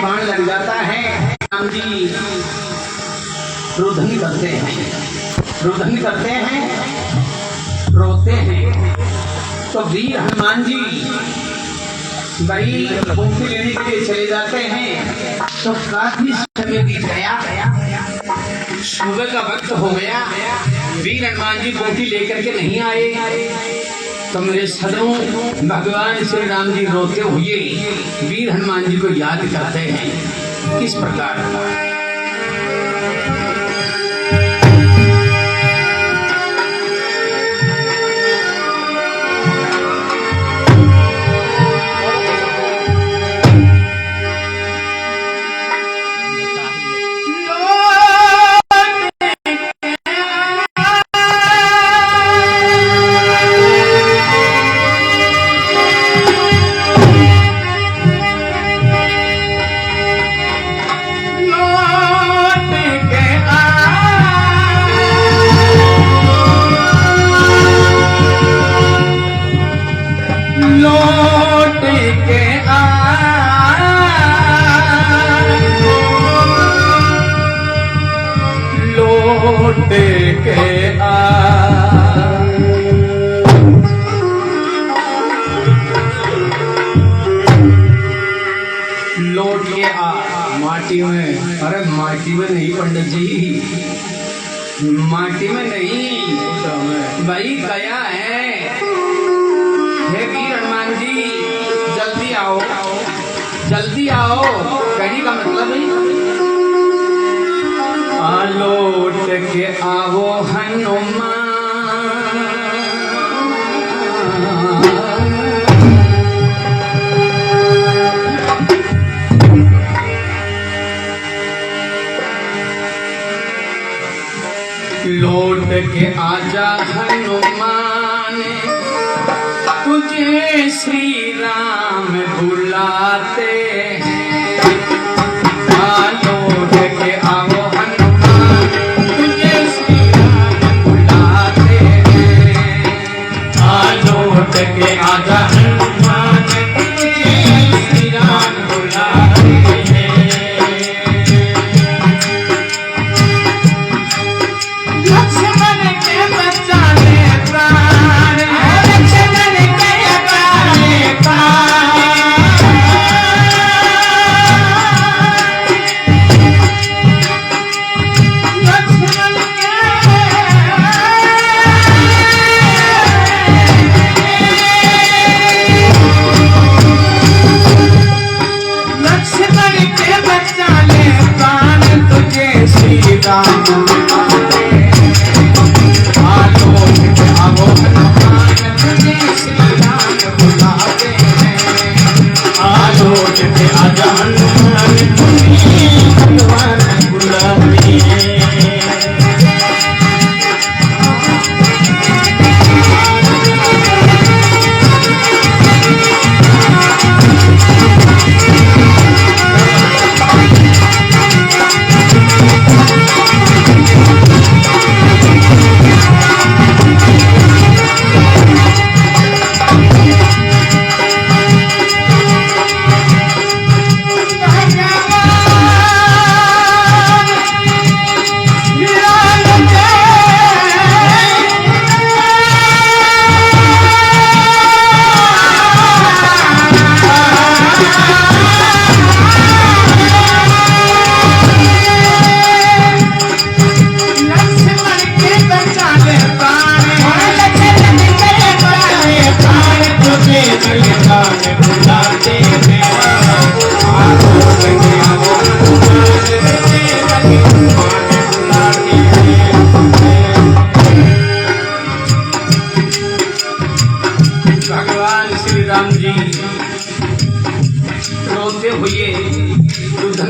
बाण लग जाता है। राम जी रुदन करते हैं, रुदन करते हैं, रोते हैं। तो वीर हनुमान जी भाई बूटी लेने के लिए चले जाते हैं। तो काफी समय बीत गया, सुबह का वक्त हो गया, वीर हनुमान जी बूटी लेकर के नहीं आए। तो मेरे सदों भगवान श्री राम जी रोते हुए वीर हनुमान जी को याद करते हैं। किस प्रकार? लौट के माटी में, अरे माटी में नहीं पंडित जी, माटी में नहीं भाई, गया है। हे वीर हनुमान जी जल्दी आओ, जल्दी आओ। कहने का मतलब है लौट के आओ हनुमान। लौट के आजा हनुमान, तुझे श्री राम बुलाते हैं। लौट के आओ हनुमान, तुझे श्री राम बुलाते हैं। लौट के आजा हनुमान, तुझे श्री राम बुलाते हैं।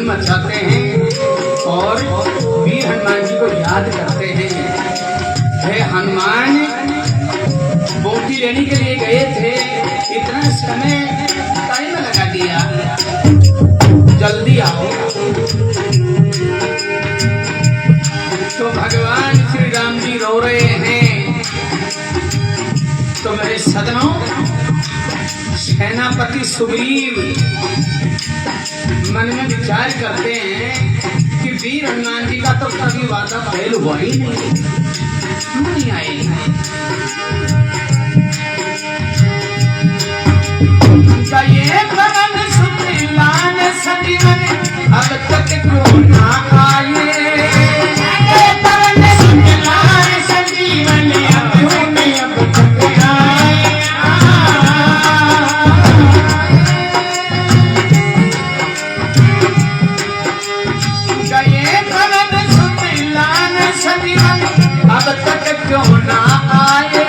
मचाते हैं और वीर हनुमान जी को याद करते हैं। हे हनुमान, बोटी लेने के लिए गए थे, इतना समय टाइम लगा दिया, जल्दी आओ। तो भगवान श्री राम जी रो रहे हैं। तो मेरे सदनों, सेनापति सेनापति सुग्रीव मन में विचार करते हैं कि वीर हनुमान जी का तो कभी वादा पहल हुआ ही नहीं आए। ये पवन सुमिलान सजीवन अब तक क्यों ना आए। ये पवन सुमिलान सजीवन अब तक आए। ये पवन सुमिलान सजीवन अब तक क्यों ना आए।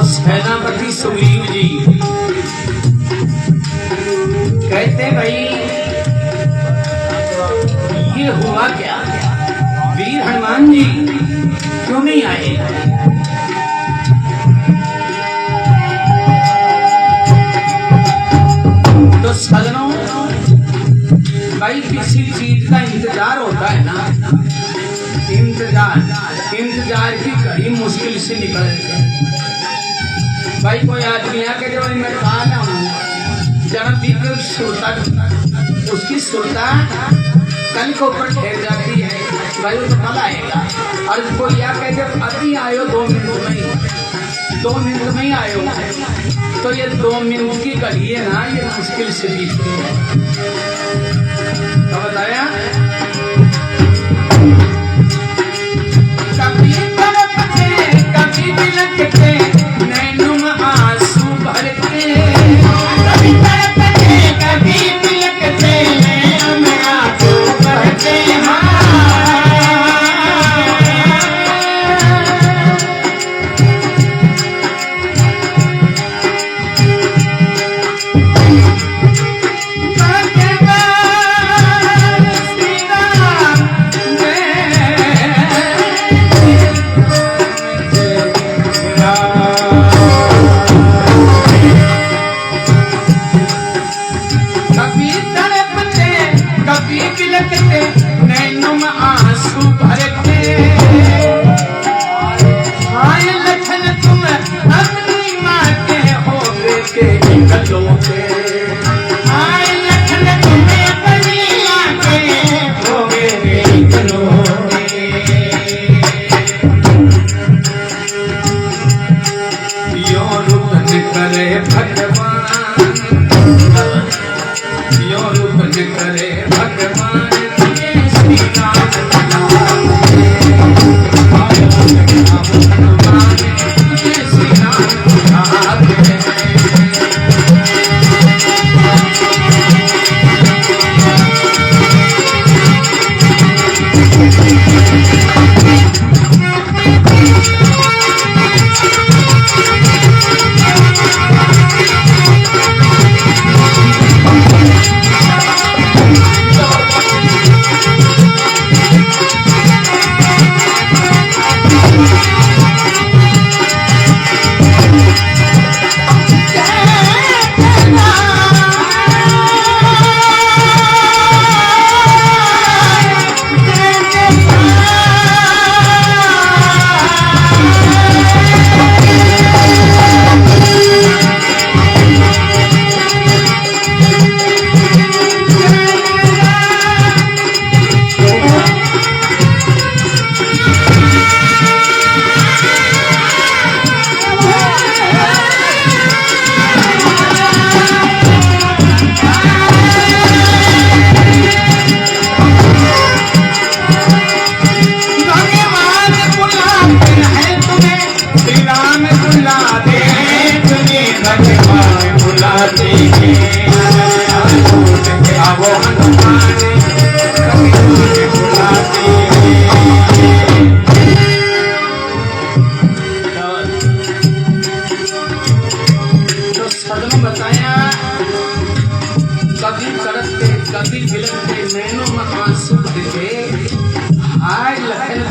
सेनापति सुग्रीव जी कहते भाई ये हुआ क्या, वीर हनुमान जी क्यों नहीं आए। तो सजनों भाई किसी चीज का इंतजार होता है ना, इंतजार की घड़ी मुश्किल से निकल भाई। कोई आदमी आके जो मैं कहा ना जहाँ भी सुरता उसकी सुरता कल को ऊपर ठहर जाती है भाई, वो तो कल आएगा। और कोई आके जब अभी आयो 2 मिनट में ही आयो, तो ये 2 मिनट की घड़ी है ना, ये मुश्किल से बीतती है। तो बताया कभी तड़पते कभी बिलखते नैनों में आंसू भरते, कभी तड़पते कभी बिलखते नैनों में आंसू भरते। हाँ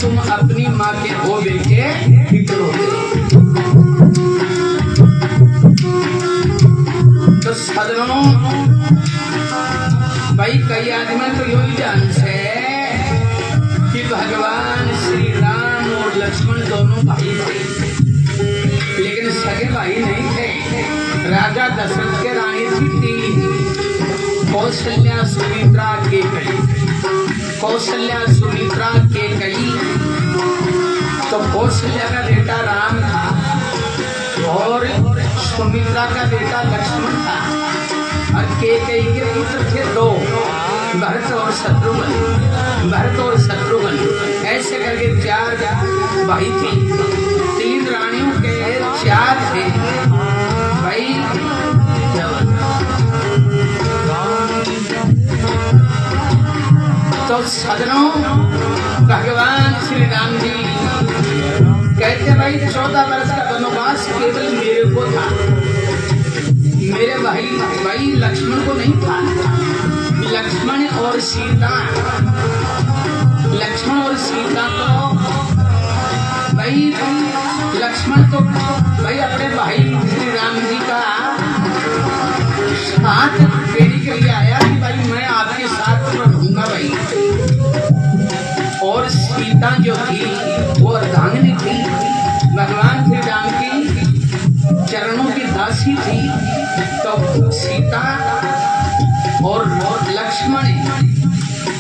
तुम अपनी माँ के हो बेटे फिक्र हो। तो सदनों भाई कई आदमी तो यू ही जान से कि भगवान श्री राम और लक्ष्मण दोनों भाई थे, लेकिन सगे भाई नहीं थे। राजा दशरथ के रानी थी कौशल्या सुमित्रा के कई, कौशल्या सुमित्रा के कई। तो कौशल्या का बेटा राम था और सुमित्रा का बेटा लक्ष्मण था, और केकई के पुत्र थे दो, भरत और शत्रुघ्न। भरत और शत्रुघ्न ऐसे करके चार भाई थे। तीन रानियों के चार थे भाई। तो सदनों भगवान श्री राम जी कहते भाई 14 वर्ष का वनवास केवल मेरे को था, मेरे भाई लक्ष्मण को नहीं था। लक्ष्मण और सीता, लक्ष्मण और सीता को भाई, लक्ष्मण तो भाई अपने भाई श्री राम जी का साथ देने के लिए आया कि भाई मैं आपके साथ रहूंगा भाई। और सीता जो थी वो अर्धांगिनी थी, भगवान श्री राम की चरणों की दासी थी। तो सीता और लक्ष्मण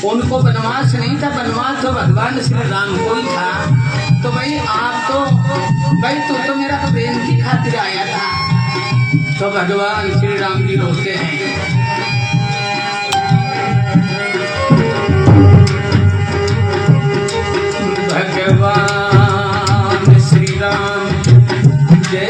उनको वनवास नहीं था, वनवास तो भगवान श्री राम को ही था। तो भाई आप तो भाई तू तो मेरा प्रेम की खातिर आया था। तो भगवान श्री राम जी रोते हैं, भगवान श्री राम जय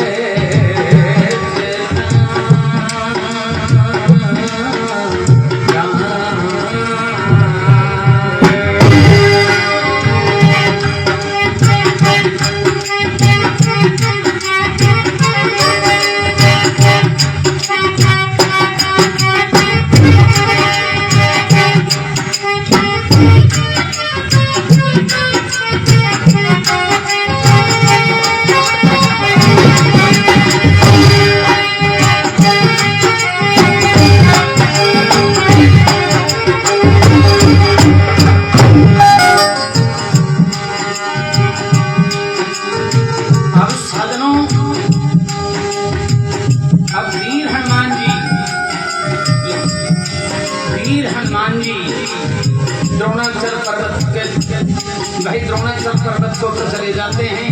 पर्वत को तो चले जाते हैं।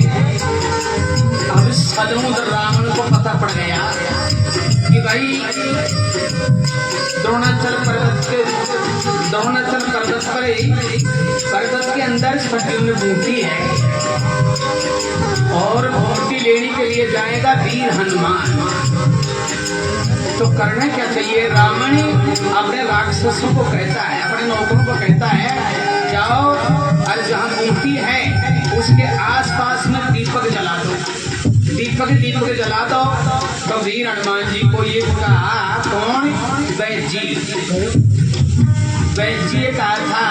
अब सदमुद्र रावण को पता पड़ गया कि भाई द्रोणाचल पर्वत पर पर्वत के अंदर सत्युग्न बूटी है और बूटी लेने के लिए जाएगा वीर हनुमान। तो करना क्या चाहिए? रावण अपने राक्षसों को कहता है, अपने नौकरों को कहता है जाओ और जहाँ बूटी है उसके आसपास में दीपक जला दो, दीपक जला दो। तो वीर हनुमान जी को ये कहा, कौन? वैद्य जी। वैद्य जी कहा था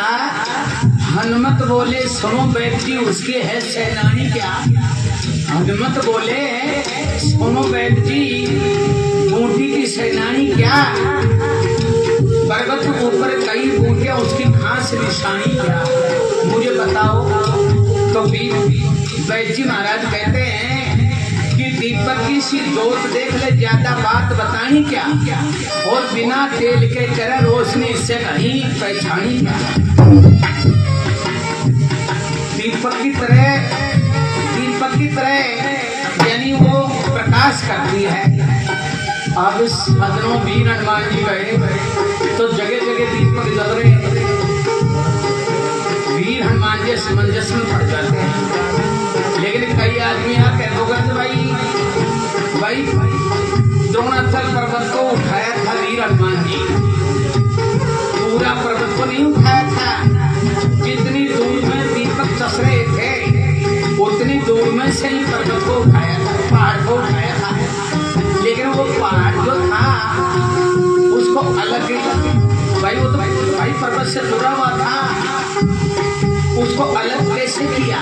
हनुमत बोले सुनो बैठ जी उसके है सेनानी क्या। हनुमत बोले सुनो बैठ जी बूटी की सेनानी क्या। पर्वत के ऊपर कई बूटियां उसकी घास निशानी क्या, मुझे बताओ। तो बैठ जी महाराज कहते हैं कि दीपक की सी जोत देख ले, ज्यादा बात बतानी क्या, और बिना तेल के करे रोशनी से कहीं पहचानी क्या। दीपक की तरह यानी वो प्रकाश करती है। अब सदनों वीर हनुमान जी गए तो जगह जगह दीपक जल रहे हैं। वीर हनुमान जी समंजस में पड़ जाते हैं। लेकिन कई आदमी यहाँ कह दोगे भाई द्रोणाचल पर्वत को उठाया था वीर हनुमान जी, पूरा पर्वत को नहीं उठाया था। जितनी दूर में दीपक चस रहे थे उतनी दूर में से ही पर्वत को उठाया था, पहाड़ को उठाया था। लेकिन वो पहाड़ जो था उसको अलग भाई वो तो भाई पर्वत से जुड़ा हुआ था, उसको अलग कैसे किया,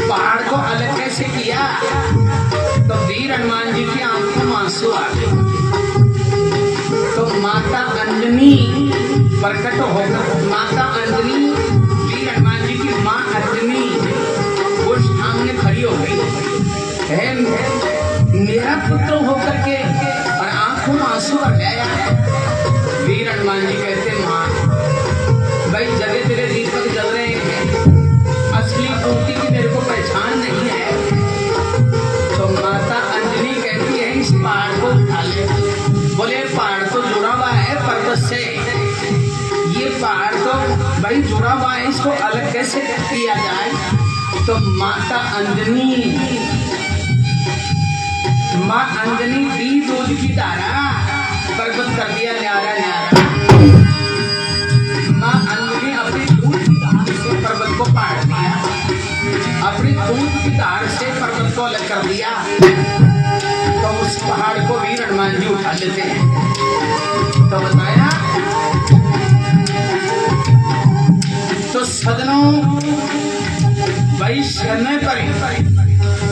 पहाड़ को अलग कैसे किया। तो वीर हनुमान जी की आंखों में आंसू आ गए। तो माता अंजनी प्रकट होकर, माता अंजनी वीर हनुमान जी की माँ अंजनी वो सामने खड़ी हो गई है मेरा पुत्र होकर के, और आंखों में आंसू आ गया। वीर हनुमान जी कहते माँ भाई जगह जगह दीपक जल रहे हैं, असली मूर्ति की मेरे को पहचान नहीं है। तो माता अंजनी कहती है इस पहाड़ को उठा ले। बोले पहाड़ तो जुड़ा हुआ है पर्वत से, ये पहाड़ तो भाई जुड़ा हुआ है, इसको अलग कैसे किया जाए। तो माता अंजनी माँ अंजनी दी दूध की धारा पर्वत कर दिया न्यारा न्यारा। माँ अंजनी अपनी दूध की धार से पर्वत को पाड़ दिया, अपनी दूध की धार से पर्वत को अलग कर दिया। तो उस पहाड़ को वीर हनुमान जी उठा लेते हैं। तो बताया तो सदनों भाई समय पर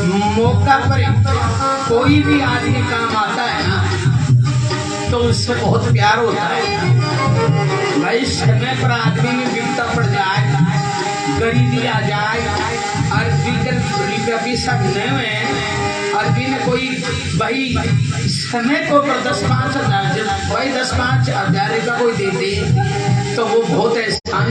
मौका पर कोई भी आदमी काम आता है ना तो उससे बहुत प्यार होता है। भाई समय पर आदमी में विपदा पड़ जाए, गरीबी आ जाए, अरबी सब में अरबी ने कोई भाई समय को पर 10-5 हज़ार भाई 10-5 हज़ार का कोई दे दे तो वो बहुत एहसान।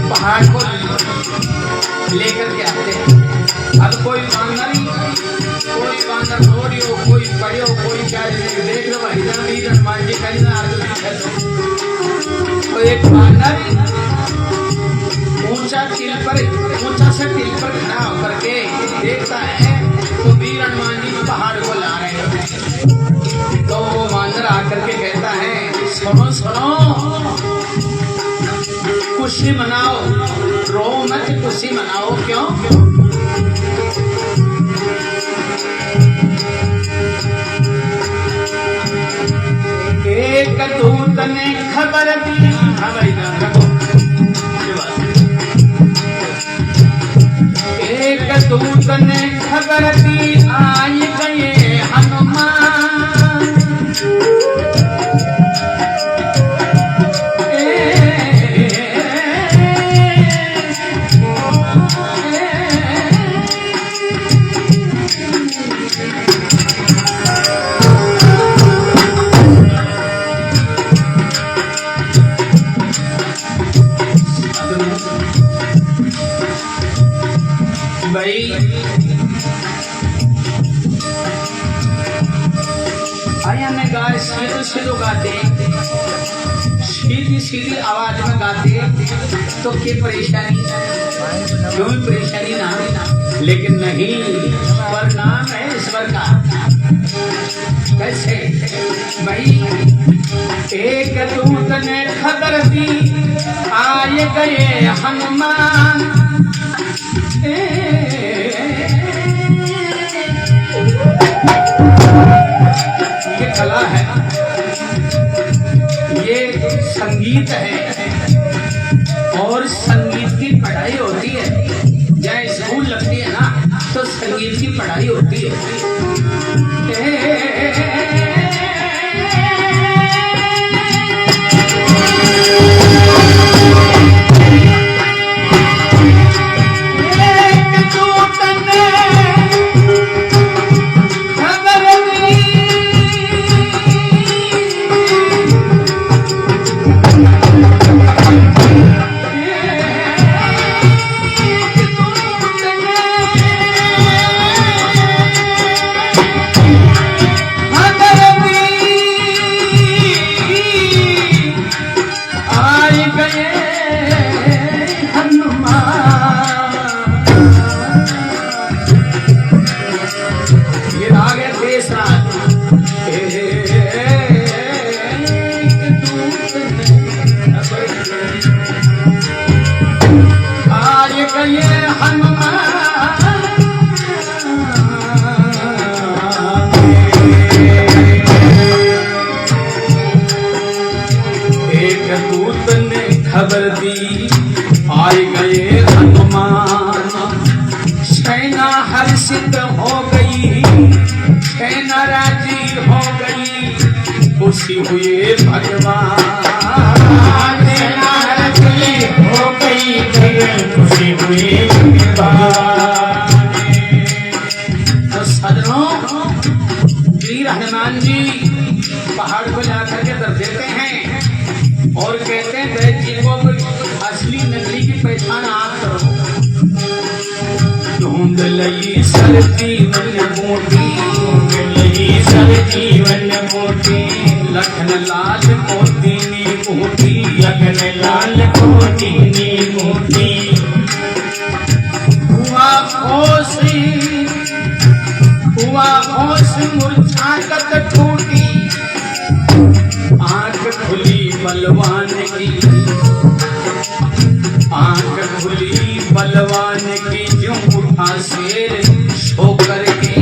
पहाड़ को लेकर के आते हैं। अब कोई बांदर थोड़ी हो, कोई बड़े हो, कोई क्या देख लो भाई वीर हनुमान जी तो एक बांदर ऊंचा से टिल पर खड़ा होकर के देखता है तो वीर हनुमान जी पहाड़ को ला रहे हैं। तो वो बांदर आकर के कहता है सुनो सुनो खुशी मनाओ, रो मत खुशी मनाओ। क्यों? एक दूत ने खबर दी, एक दूत ने खबर दी आई गए हनुमान। भाई आया में गाय सीधे सीधे गाते, सीधी सीधी आवाज में गाते तो क्या परेशानी, क्यों परेशानी ना, लेकिन नहीं, पर नाम है ईश्वर का। कैसे भाई, एक दूत ने खबर दी आए गए हनुमान, ये कला है, ये संगीत है, और संगीत की पढ़ाई होती है, जहाँ स्कूल लगती है ना तो संगीत की पढ़ाई होती है। खबर दी आए गए हनुमान, सेना हर्षित हो गई, सेना राजी हो गई, खुशी हुए भगवान, सेना हर्षित हो गई, खुशी हुए भगवान। तो सजनों, वीर हनुमान जी पहाड़ को जाकर के दर देते हैं और कहते हैं जीवों को असली नकली की पहचान आप करो। ढूंढ लई सर जीवन मोटी, ढूंढ लई सर जीवन मोटी, लखन लाल मोतीनी मोटी, लखन लाल मोतीनी मोटी। हुआ होश मुरझाकत टूटी, आंख खुली बलवान की, आंख खुली बलवान की, जो उठा शेर सो करके,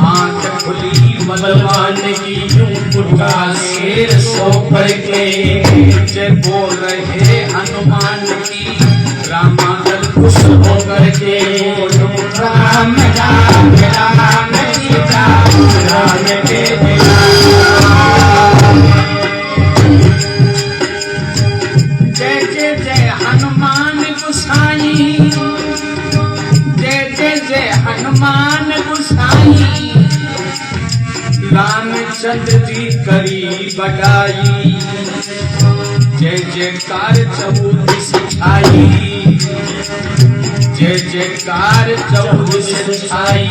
आंख खुली बलवान की, जो उठा शेर सो करके, जय बोल रहे हनुमान की, रामादल खुश हो करके, राम राम राम सीता राम के जय जय जय हनुमान गुसाई, जय जय जय हनुमान गुसाई, रामचंद्र जी करी बड़ाई, जय जयकार चौदिस छाई, जय जयकार चौदिस छाई।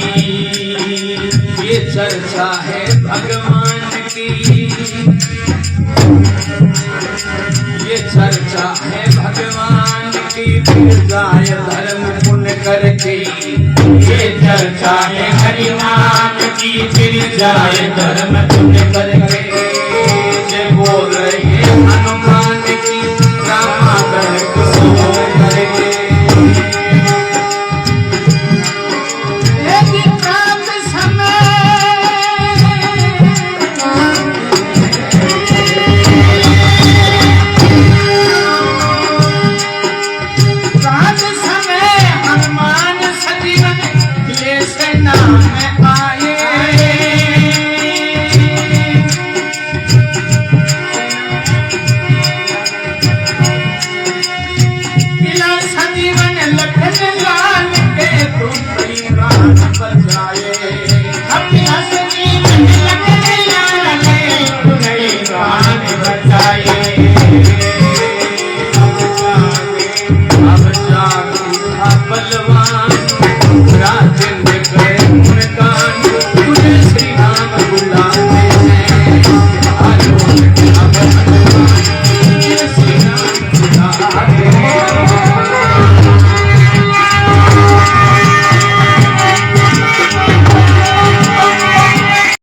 ये चर्चा है भगवान की, ये चर्चा है भगवान की, फिर गाय धर्म पुण्य करके, ये चर्चा है हरि नाम की, फिर गाय धर्म पुण्य करके।